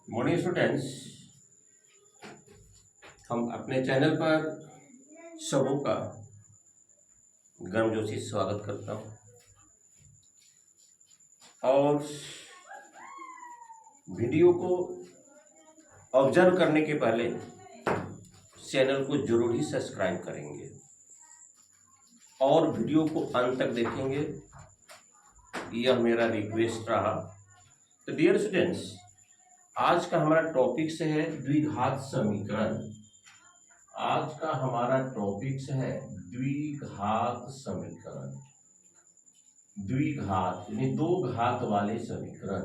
Morning students, हम अपने channel पर सबों का गर्मजोशी स्वागत करता हूं और वीडियो को ऑब्जर्व करने के पहले चैनल को जरूर ही सब्सक्राइब करेंगे और वीडियो को अंत तक देखेंगे, यह मेरा रिक्वेस्ट रहा। तो डियर स्टूडेंट्स, आज का हमारा टॉपिक से है द्विघात समीकरण। आज का हमारा टॉपिक है द्विघात समीकरण। द्विघात यानी दो घात वाले समीकरण,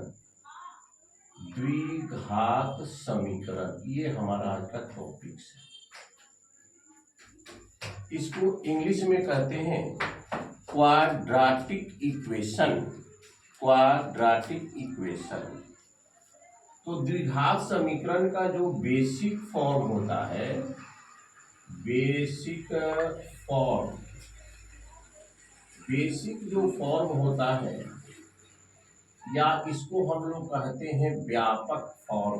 द्विघात समीकरण, ये हमारा आज का टॉपिक है। इसको इंग्लिश में कहते हैं क्वाड्रेटिक इक्वेशन। Quadratic equation. तो द्विघात समीकरण का जो बेसिक फॉर्म होता है, बेसिक जो फॉर्म होता है, या इसको हम लोग कहते हैं व्यापक फॉर्म,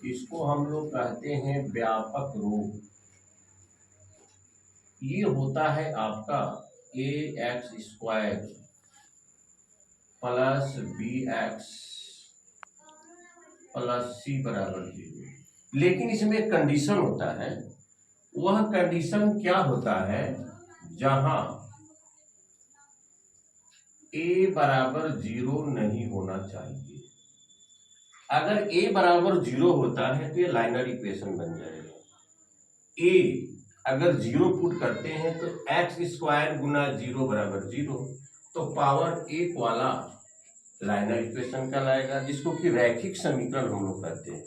इसको हम लोग कहते हैं व्यापक रूप। ये होता है आपका ax² plus bx plus c बराबर 0। लेकिन इसमें एक कंडीशन होता है। वह कंडीशन क्या होता है? जहां a बराबर 0 नहीं होना चाहिए। अगर a बराबर 0 होता है तो ये लाइनर इक्वेशन बन जाएगा। a अगर 0 पुट करते हैं तो x² गुना 0 बराबर 0, तो पावर 1 वाला लाइनर इक्वेशन कहलाएगा, जिसको कि रैखिक समीकरण हम लोग कहते हैं।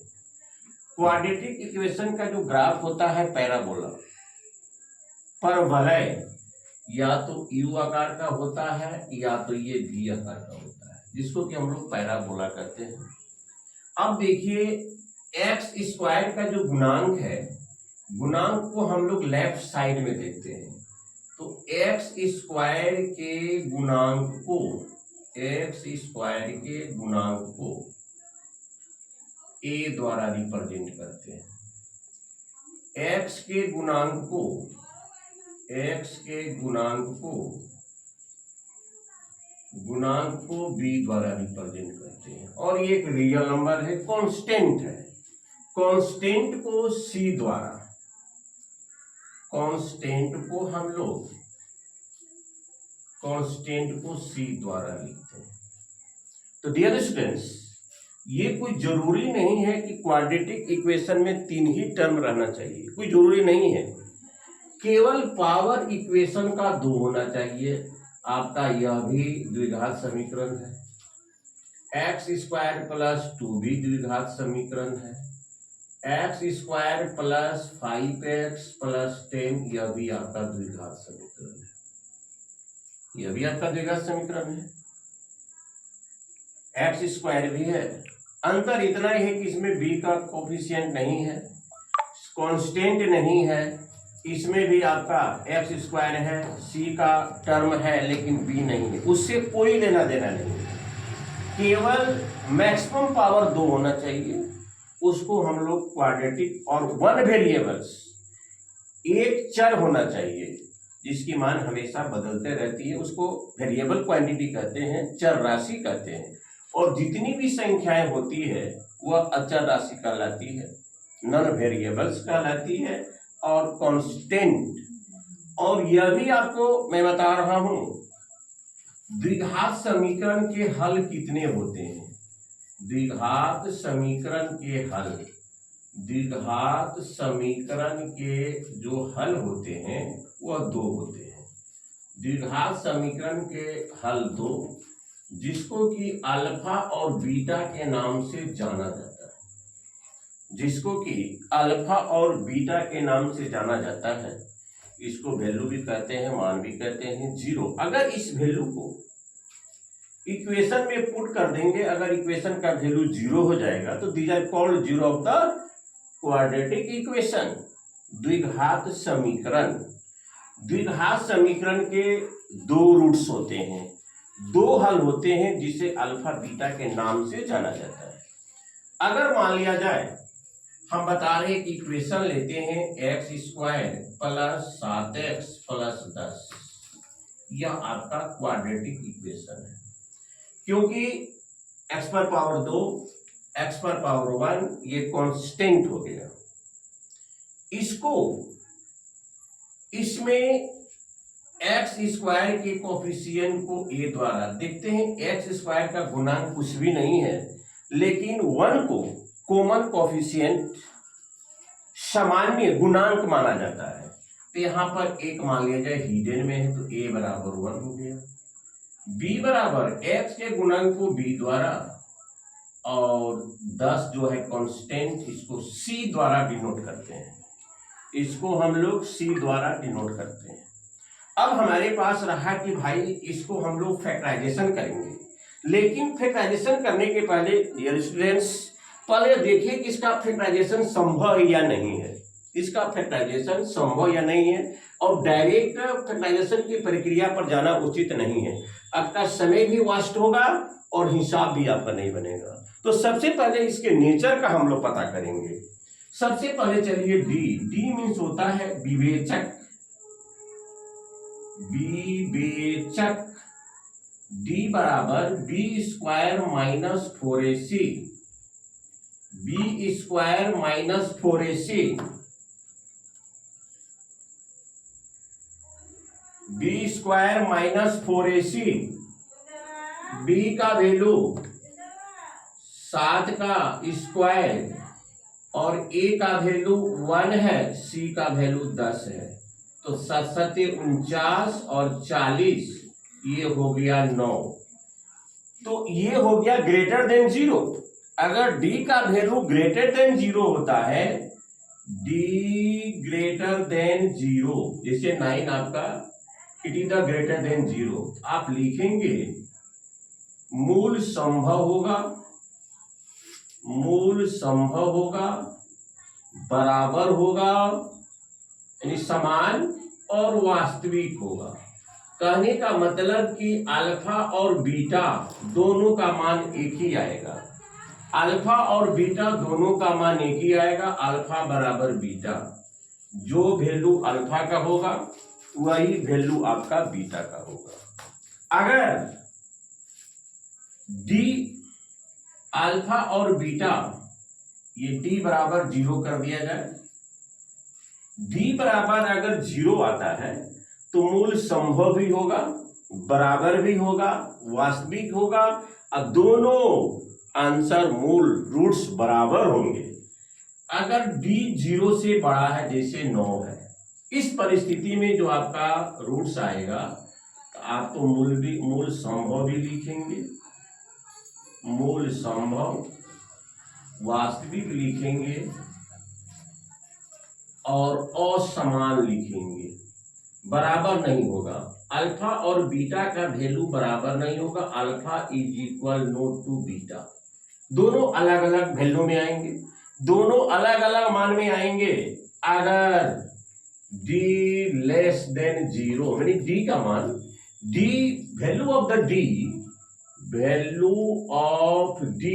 क्वाड्रेटिक इक्वेशन का जो ग्राफ होता है पैराबोला, परवलय या तो यू आकार का होता है या तो ये वी आकार का होता है, जिसको कि हम लोग पैराबोला कहते हैं। अब देखिए, x² का जो गुणांक है, गुणांक को हम लोग लेफ्ट साइड में देखते हैं। तो x² के गुणांक को, x² के गुणांक को a द्वारा रिप्रेजेंट करते हैं। x के गुणांक को, b द्वारा रिप्रेजेंट करते हैं। और ये एक रियल नंबर है, कांस्टेंट है। कांस्टेंट को c द्वारा, लिखते हैं। तो डियर स्टूडेंट्स, ये कोई जरूरी नहीं है कि क्वाड्रेटिक इक्वेशन में 3 ही टर्म रहना चाहिए, कोई जरूरी नहीं है। केवल पावर इक्वेशन का 2 होना चाहिए। आपका यह भी द्विघात समीकरण है। x² प्लस 2 भी द्विघात समीकरण है। x² प्लस 5x प्लस 10, यह भी आपका द्विघात समीकरण है। यह भी आपका द्विघात समीकरण है। x² भी है। अंतर इतना ही है कि इसमें b का कोफिशिएंट नहीं है, कांस्टेंट नहीं है। इसमें भी आपका x² है, c का टर्म है, लेकिन b नहीं है। उससे कोई लेना देना नहीं है। केवल मैक्सिमम पावर 2 होना चाहिए। उसको हम लोग क्वाड्रेटिक, और 1 वेरिएबल्स, एक चर होना चाहिए जिसकी मान हमेशा बदलते रहती है। उसको वेरिएबल क्वांटिटी कहते हैं, चर राशि कहते हैं। और जितनी भी संख्याएं होती है वह अचर राशि कहलाती है, नॉन वेरिएबल्स कहलाती है, और कांस्टेंट। और यह भी आपको मैं बता रहा हूं, द्विघात समीकरण के हल कितने होते हैं। द्विघात समीकरण के हल, द्विघात समीकरण के जो हल होते हैं वह 2 होते हैं। द्विघात समीकरण के हल 2, जिसको कि अल्फा और बीटा के नाम से जाना जाता है। जिसको कि अल्फा और बीटा के नाम से जाना जाता है। इसको वैल्यू भी कहते हैं, मान भी कहते हैं 0। अगर इस वैल्यू को इक्वेशन में पुट कर देंगे, अगर इक्वेशन का वैल्यू 0 हो जाएगा, तो these are called 0 of the quadratic equation, द्विघात समीकरण। द्विघात समीकरण के 2 रूट्स होते हैं, 2 हल होते हैं, जिसे अल्फा बीटा के नाम से जाना जाता है। अगर मान लिया जाए, हम बता रहे कि इक्वेशन लेते हैं x square plus 7x plus 10, यह आपका क्वाड्रेटिक इक्वेशन है, क्योंकि x पर पावर 2, x पर पावर 1 ये कांस्टेंट हो गया। इसको इसमें एक्स स्क्वायर के कोफिशिएंट को a द्वारा देखते हैं। एक्स स्क्वायर का गुणांक कुछ भी नहीं है, लेकिन 1 को कॉमन कोफिशिएंट सामान्य गुणांक माना जाता है। तो यहां पर एक मान लिया जाए हिडन में है, तो a बराबर 1 हो गया। b बराबर x के गुणांक को b द्वारा और 10 जो है कांस्टेंट, इसको c द्वारा डिनोट करते हैं। इसको हम लोग c द्वारा डिनोट करते हैं। अब हमारे पास रहा कि भाई इसको हम लोग फैक्टराइजेशन करेंगे, लेकिन फैक्टराइजेशन करने के पहले डियर स्टूडेंट्स, पहले देखिए कि इसका फैक्टराइजेशन संभव है या नहीं है। इसका फैक्टराइजेशन संभव या नहीं है, और डायरेक्ट फैक्टराइजेशन की प्रक्रिया पर जाना उचित नहीं है। आपका समय भी वेस्ट होगा और हिसाब भी आपका नहीं बनेगा। तो सबसे पहले इसके नेचर का हम लोग पता करेंगे। सबसे पहले चलिए डी मीन्स होता है विवेचक। विवेचक डी बराबर B square minus 4ac, B square minus 4ac, B square minus 4ac। B का वैल्यू 7 का स्क्वायर और a का वैल्यू 1 है, c का वैल्यू 10 है। तो 7 7 49 और 40, ये हो गया 9। तो ये हो गया ग्रेटर देन 0। अगर d का वैल्यू ग्रेटर देन 0 होता है, d ग्रेटर देन 0, जैसे 9 आपका it is the greater than 0, आप लिखेंगे मूल संभव होगा, मूल संभव होगा, बराबर होगा, यानी समान और वास्तविक होगा। कहने का मतलब कि अल्फा और बीटा दोनों का मान एक ही आएगा। अल्फा और बीटा दोनों का मान एक ही आएगा। अल्फा बराबर बीटा, जो वैल्यू अल्फा का होगा वही वैल्यू आपका बीटा का होगा। अगर डी अल्फा और बीटा ये डी बराबर 0 कर दिया जाए, डी बराबर अगर 0 आता है तो मूल संभव भी होगा, बराबर भी होगा, वास्तविक होगा, और दोनों आंसर मूल रूट्स बराबर होंगे। अगर डी 0 से बड़ा है, जैसे 9 है, इस परिस्थिति में जो आपका रूट्स आएगा, तो आप तो मूल संभव भी लिखेंगे, मूल संभव, वास्तविक लिखेंगे और असमान लिखेंगे। बराबर नहीं होगा। अल्फा और बीटा का वैल्यू बराबर नहीं होगा। Alpha is equal not to beta, दोनों अलग अलग वैल्यू में आएंगे, दोनों अलग अलग मान में आएंगे। अगर d लेस देन 0, यानी d का मान, d value of the d, value of d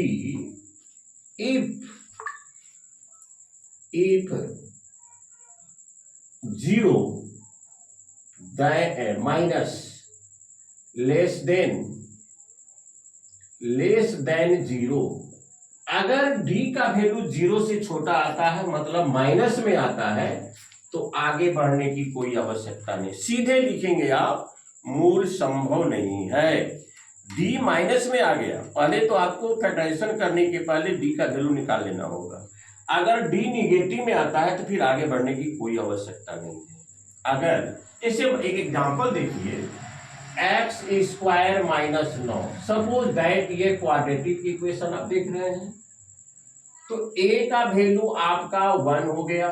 if 0 minus less than 0। अगर d का वैल्यू 0 से छोटा आता है, मतलब माइनस में आता है, तो आगे बढ़ने की कोई आवश्यकता नहीं, सीधे लिखेंगे आप मूल संभव नहीं है। d माइनस में आ गया, पहले तो आपको फैक्टराइजेशन करने के पहले d का वैल्यू निकाल लेना होगा। अगर d निगेटिव में आता है तो फिर आगे बढ़ने की कोई आवश्यकता नहीं है। अगर इसे एक एग्जांपल देखिए, x square minus 9, suppose that ये क्वाड्रेटिक इक्वेशन आप देख रहे हैं। तो a का वैल्यू आपका 1 हो गया,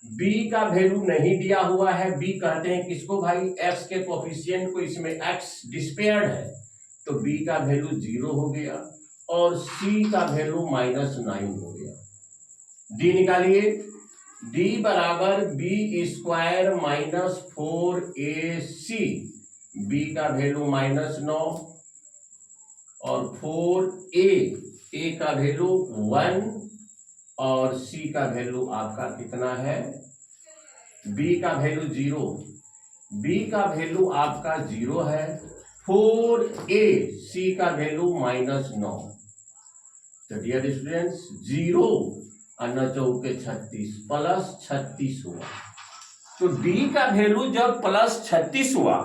b का वैल्यू नहीं दिया हुआ है। b कहते हैं किसको भाई, x के कोफिशिएंट को, इसमें x डिस्पेयर्ड है, तो b का वैल्यू 0 हो गया और c का वैल्यू -9 हो गया। d निकालिए, d बराबर b square minus 4ac, b का वैल्यू -9 और 4a ए का वैल्यू 1 और सी का वैल्यू आपका कितना है, बी का वैल्यू 0, बी का वैल्यू आपका 0 है। 4a, सी का वैल्यू -9। तो डियर स्टूडेंट्स 0 और 9 चौके 36 प्लस 36 हुआ। तो डी का वैल्यू जब प्लस 36 हुआ,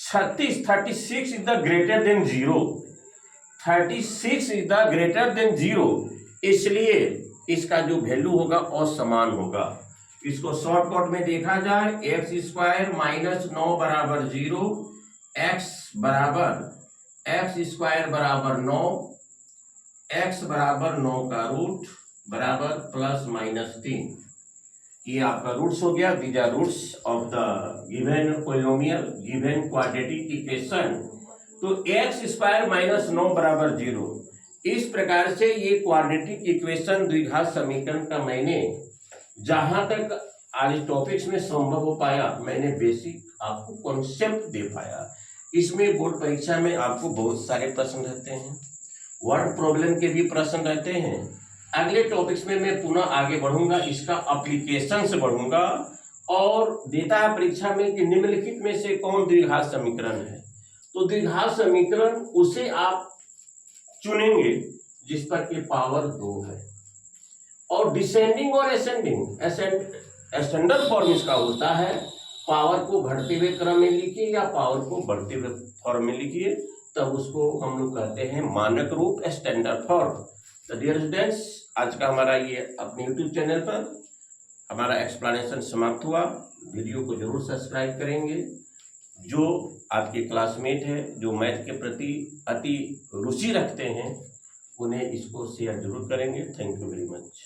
36 is the greater than 0, 36 is the greater than 0, इसलिए इसका जो वैल्यू होगा असमान होगा। इसको शॉर्टकट में देखा जाए, x² -9 बराबर 0, x बराबर x² बराबर 9, x बराबर 9 का रूट बराबर ±3। ये आपका रूट्स हो गया। These are roots of the given polynomial, given quadratic equation. तो x² -9 बराबर 0, इस प्रकार से ये क्वाड्रेटिक इक्वेशन द्विघात समीकरण का मैंने जहां तक आज टॉपिक्स में संभव हो पाया, मैंने बेसिक आपको कॉन्सेप्ट दे पाया। इसमें बोर्ड परीक्षा में आपको बहुत सारे प्रश्न रहते हैं, वर्ड प्रॉब्लम के भी प्रश्न रहते हैं। अगले टॉपिक्स में मैं पुनः आगे बढ़ूंगा, इसका एप्लीकेशन से बढ़ूंगा और देता है परीक्षा में कि निम्नलिखित में से कौन द्विघात समीकरण है। तो द्विघात समीकरण उसे आप चुनेंगे जिस पर के पावर 2 है, और डिसेंडिंग और असेंडिंग स्टैंडर्ड फॉर्म इसका होता है, पावर को घटते हुए क्रम में लिखिए या पावर को बढ़ते हुए फॉर्म में लिखिए, तब उसको हम लोग कहते हैं मानक रूप, स्टैंडर्ड फॉर्म। तो डियर स्टूडेंट्स, आज का हमारा ये अपने यूट्यूब चैनल पर हमारा एक्सप्लेनेशन समाप्त हुआ। वीडियो को जरूर सब्सक्राइब करेंगे। जो आपके क्लासमेट है, जो मैथ के प्रति अति रुचि रखते हैं, उन्हें इसको शेयर जरूर करेंगे। Thank you very much.